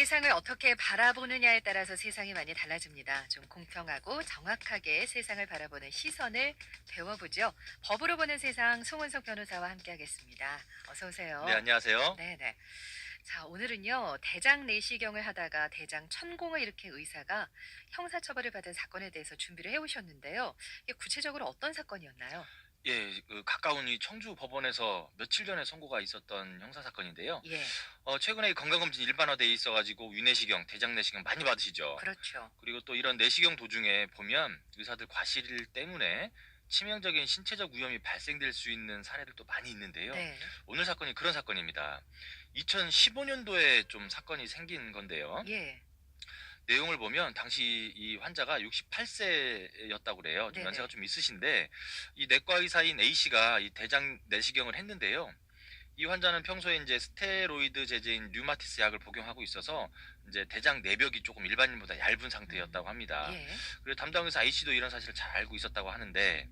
세상을 어떻게 바라보느냐에 따라서 세상이 많이 달라집니다. 좀 공평하고 정확하게 세상을 바라보는 시선을 배워보죠. 법으로 보는 세상 송은석 변호사와 함께하겠습니다. 어서 네, 오세요. 안녕하세요. 네네. 자, 오늘은요, 대장 내시경을 하다가 대장 천공을 일으킨 의사가 형사처벌을 받은 사건에 대해서 준비를 해오셨는데요. 이게 구체적으로 어떤 사건이었나요? 예, 가까운 이 청주 법원에서 며칠 전에 선고가 있었던 형사 사건인데요. 예, 최근에 이 건강검진 일반화돼 있어가지고 위내시경, 대장내시경 많이 받으시죠. 그렇죠. 그리고 또 이런 내시경 도중에 보면 의사들 과실 때문에 치명적인 신체적 위험이 발생될 수 있는 사례들도 많이 있는데요. 네. 오늘 사건이 그런 사건입니다. 2015년도에 좀 사건이 생긴 건데요. 예, 내용을 보면 당시 이 환자가 68세였다고 그래요. 좀 연세가 네네. 좀 있으신데 이 내과 의사인 A씨가 이 대장 내시경을 했는데요. 이 환자는 평소에 이제 스테로이드 제제인 류마티스 약을 복용하고 있어서 이제 대장 내벽이 조금 일반인보다 얇은 상태였다고 합니다. 예, 그리고 담당 의사 A씨도 이런 사실을 잘 알고 있었다고 하는데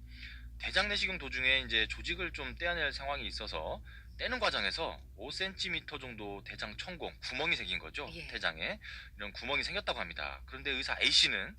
대장 내시경 도중에 이제 조직을 좀 떼어낼 상황이 있어서 떼는 과정에서 5cm 정도 대장 천공 구멍이 생긴 거죠. 예. 대장에 이런 구멍이 생겼다고 합니다. 그런데 의사 A씨는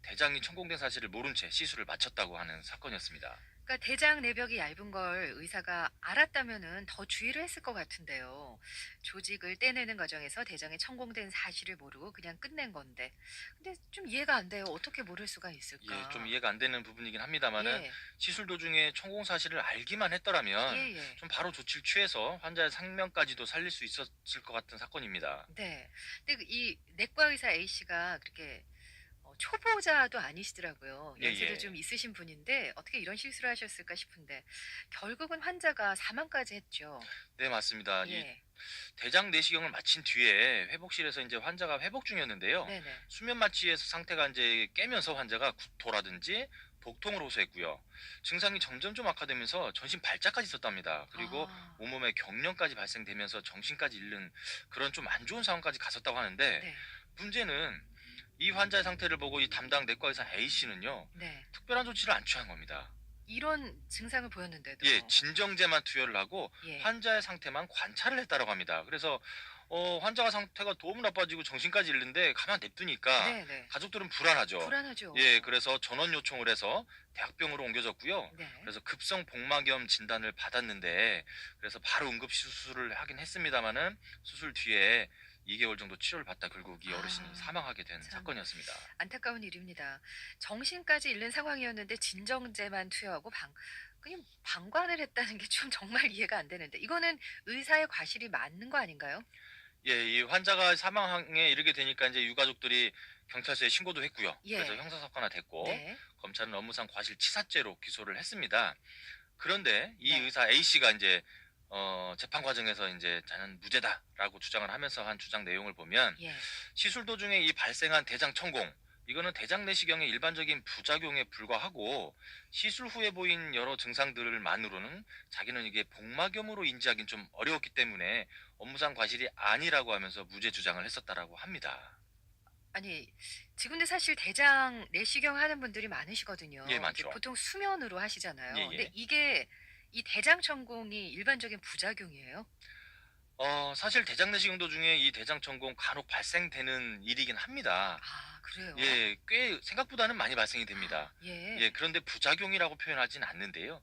대장이 천공된 사실을 모른 채 시술을 마쳤다고 하는 사건이었습니다. 그러니까 대장 내벽이 얇은 걸 의사가 알았다면은 더 주의를 했을 것 같은데요. 조직을 떼내는 과정에서 대장이 천공된 사실을 모르고 그냥 끝낸 건데. 근데 좀 이해가 안 돼요. 어떻게 모를 수가 예, 좀 있을까? 이해가 안 되는 부분이긴 합니다만은 예, 시술 도중에 천공 사실을 알기만 했더라면 예, 예. 좀 바로 조치를 취해서 환자의 생명까지도 살릴 수 있었을 것 같은 사건입니다. 네. 근데 이 내과 의사 A씨가 그렇게 초보자도 아니시더라고요. 예, 연세도 좀 예. 있으신 분인데 어떻게 이런 실수를 하셨을까 싶은데 결국은 환자가 사망까지 했죠. 네, 맞습니다. 이 예. 대장 내시경을 마친 뒤에 회복실에서 이제 환자가 회복 중이었는데요. 네네. 수면 마취에서 상태가 이제 깨면서 환자가 구토라든지 복통을 호소했고요. 증상이 점점 좀 악화되면서 전신 발작까지 있었답니다. 그리고 아, 온몸에 경련까지 발생되면서 정신까지 잃는 그런 좀 안 좋은 상황까지 갔었다고 하는데 네. 문제는 이 환자의 상태를 보고 이 담당 내과 의사 A씨는요. 네. 특별한 조치를 안 취한 겁니다. 이런 증상을 예, 보였는데도. 진정제만 투여를 하고 예. 환자의 상태만 관찰을 했다라고 합니다. 그래서 환자가 상태가 너무 나빠지고 정신까지 잃는데 가만 냅두니까 네네. 가족들은 불안하죠. 예, 불안하죠. 그래서 전원 요청을 해서 대학병으로 옮겨졌고요. 네. 그래서 급성 복막염 진단을 받았는데 그래서 바로 응급 수술을 하긴 했습니다마는 수술 뒤에 2개월 정도 치료를 받다 결국 이 어르신이 아 사망하게 된 참 사건이었습니다. 안타까운 일입니다. 정신까지 잃는 상황이었는데 진정제만 투여하고 그냥 방관을 했다는 게 좀 정말 이해가 안 되는데 이거는 의사의 과실이 맞는 거 아닌가요? 예, 이 환자가 사망에 이르게 되니까 이제 유가족들이 경찰서에 신고도 했고요. 그래서 예. 형사사건화 됐고 네. 검찰은 업무상 과실치사죄로 기소를 했습니다. 그런데 이 네. 의사 A씨가 이제 재판 과정에서 이제 자는 무죄다라고 주장을 하면서 한 주장 내용을 보면 예. 시술 도중에 이 발생한 대장 천공 이거는 대장 내시경의 일반적인 부작용에 불과하고 시술 후에 보인 여러 증상들만으로는 자기는 이게 복막염으로 인지하기는 좀 어려웠기 때문에 업무상 과실이 아니라고 하면서 무죄 주장을 했었다라고 합니다. 아니 지금도 사실 대장 내시경 하는 분들이 예, 많으시거든요. 이제 많죠. 보통 수면으로 예, 하시잖아요. 근데 예. 이게 이 대장 천공이 일반적인 부작용이에요? 사실 대장 내시경 도중에 이 대장 천공 간혹 발생되는 일이긴 합니다. 아 그래요? 예, 꽤 생각보다는 많이 발생이 됩니다. 예, 예. 그런데 부작용이라고 표현하진 않는데요.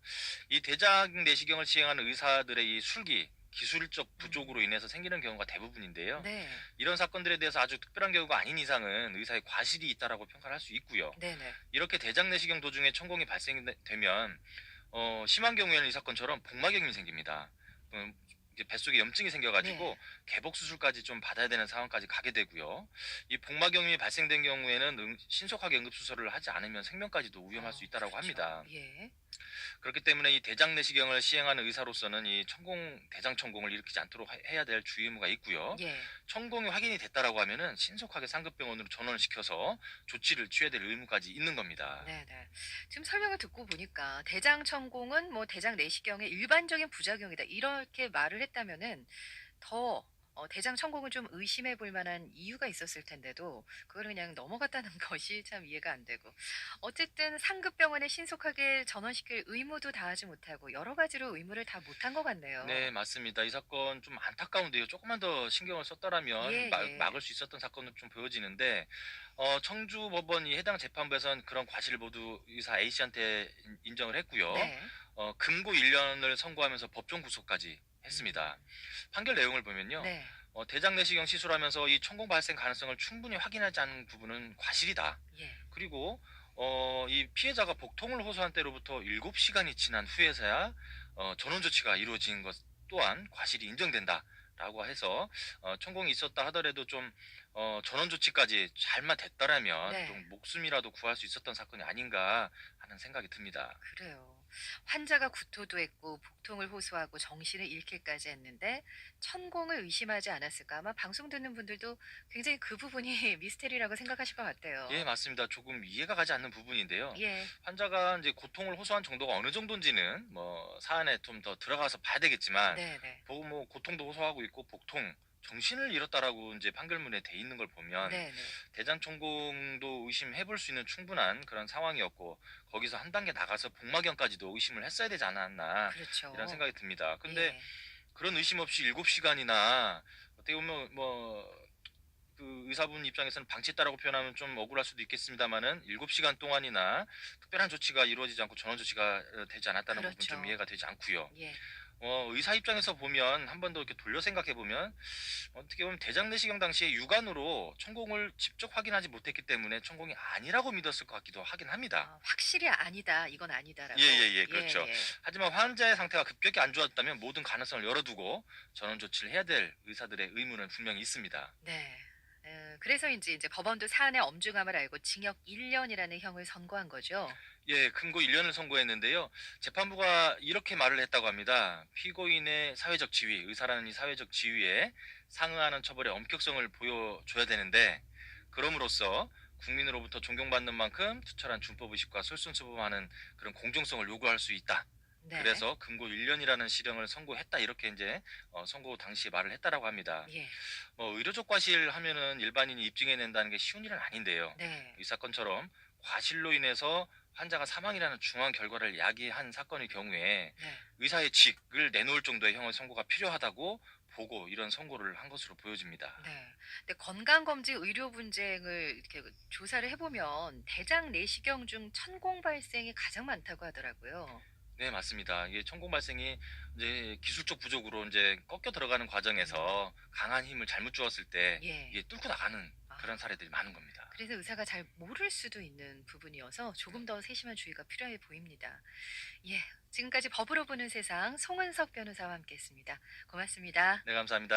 이 대장 내시경을 시행하는 의사들의 이 술기, 기술적 부족으로 음. 인해서 생기는 경우가 대부분인데요. 네. 이런 사건들에 대해서 아주 특별한 경우가 아닌 이상은 의사의 과실이 있다라고 평가를 할 수 있고요. 네네. 이렇게 대장 내시경 도중에 천공이 발생되면 심한 경우에는 이 사건처럼 복막염이 생깁니다. 음, 이제 뱃속에 염증이 네. 생겨가지고 개복 수술까지 좀 받아야 되는 상황까지 가게 되고요. 이 복막염이 발생된 경우에는 신속하게 응급수술을 하지 않으면 생명까지도 위험할 수 있다라고 그렇죠. 합니다. 예. 그렇기 때문에 이 대장 내시경을 시행하는 의사로서는 이 천공 대장 천공을 일으키지 않도록 해야 될 주의 의무가 있고요. 예. 천공이 확인이 됐다라고 하면은 신속하게 상급병원으로 전원을 시켜서 조치를 취해야 될 의무까지 있는 겁니다. 네네. 지금 설명을 듣고 보니까 대장 천공은 뭐 대장 내시경의 일반적인 부작용이다. 이렇게 말을 했다면은 더 대장 천공을 좀 의심해 볼 만한 이유가 있었을 텐데도 그걸 그냥 넘어갔다는 것이 참 이해가 안 되고. 어쨌든 상급 병원에 신속하게 전원시킬 의무도 다하지 못하고 여러 가지로 의무를 다 못한 것 네, 같네요. 맞습니다. 이 사건 좀 안타까운데요. 조금만 더 신경을 썼더라면 예예. 막을 수 있었던 사건으로 좀 보여지는데, 청주 법원이 해당 재판부에선 그런 과실을 모두 의사 A씨한테 인정을 했고요. 네. 금고 1년을 선고하면서 법정 구속까지 했습니다. 음. 판결 내용을 보면요. 네. 대장 내시경 시술하면서 이 천공 발생 가능성을 충분히 확인하지 않은 부분은 과실이다. 예. 그리고 이 피해자가 복통을 호소한 때로부터 7시간이 지난 후에서야 전원 조치가 이루어진 것 또한 과실이 인정된다라고 해서 천공이 있었다 하더라도 좀 전원 조치까지 잘만 됐더라면 네. 좀 목숨이라도 구할 수 있었던 사건이 아닌가 하는 생각이 듭니다. 그래요. 환자가 구토도 했고 복통을 호소하고 정신을 잃기까지 했는데 천공을 의심하지 않았을까? 아마 방송 듣는 분들도 굉장히 그 부분이 미스테리라고 생각하실 것 예, 같아요. 맞습니다. 조금 이해가 가지 않는 부분인데요. 예. 환자가 이제 고통을 호소한 정도가 어느 정도인지는 뭐 사안에 좀 더 들어가서 봐야 되겠지만, 네네. 보고 뭐 고통도 호소하고 있고 복통, 정신을 잃었다라고 이제 판결문에 돼 있는 걸 보면 네네. 대장천공도 의심해 볼 수 있는 충분한 그런 상황이었고, 거기서 한 단계 나가서 복막염까지도 의심을 했어야 되지 않았나 이런 그렇죠. 생각이 듭니다. 근데 예. 그런 의심 없이 7시간이나 어떻게 보면 뭐 그 의사분 입장에서는 방치했다라고 표현하면 좀 억울할 수도 있겠습니다마는 7시간 동안이나 특별한 조치가 이루어지지 않고 전원 조치가 되지 않았다는 부분 좀 그렇죠. 이해가 되지 않고요. 예. 의사 입장에서 보면 한 번 더 이렇게 돌려 생각해 보면 어떻게 보면 대장 내시경 당시에 육안으로 천공을 직접 확인하지 못했기 때문에 천공이 아니라고 믿었을 것 같기도 하긴 합니다. 아, 확실히 아니다. 이건 아니다라고. 예예예, 그렇죠. 예예. 하지만 환자의 상태가 급격히 안 좋았다면 모든 가능성을 열어두고 전원 조치를 해야 될 의사들의 의무는 분명히 있습니다. 네. 그래서 인제 법원도 사안의 엄중함을 알고 징역 1 년이라는 형을 선고한 거죠? 예, 금고 1년을 선고했는데요. 재판부가 이렇게 말을 했다고 합니다. 피고인의 사회적 지위, 의사라는 이 사회적 지위에 상응하는 처벌의 엄격성을 보여줘야 되는데, 그럼으로써 국민으로부터 존경받는 만큼 투철한 준법의식과 솔선수범하는 그런 공정성을 요구할 수 있다. 네. 그래서 금고 1년이라는 실형을 선고했다. 이렇게 이제 선고 당시에 말을 했다라고 합니다. 예. 의료적 과실 하면은 일반인이 입증해낸다는 게 쉬운 일은 아닌데요. 네. 이 사건처럼 과실로 인해서 환자가 사망이라는 중한 결과를 야기한 사건의 경우에 네. 의사의 직을 내놓을 정도의 형의 선고가 필요하다고 보고 이런 선고를 한 것으로 보여집니다. 네. 근데 건강검진 의료 분쟁을 이렇게 조사를 해 보면 대장 내시경 중 천공 발생이 가장 많다고 하더라고요. 네, 맞습니다. 이게 천공 발생이 이제 기술적 부족으로 이제 꺾여 들어가는 음. 과정에서 강한 힘을 잘못 주었을 때 예. 이게 뚫고 나가는 그런 아. 사례들이 많은 겁니다. 그래서 의사가 잘 모를 수도 있는 부분이어서 네. 조금 더 세심한 주의가 필요해 보입니다. 예. 지금까지 법으로 보는 세상 송은석 변호사와 함께했습니다. 고맙습니다. 네, 감사합니다.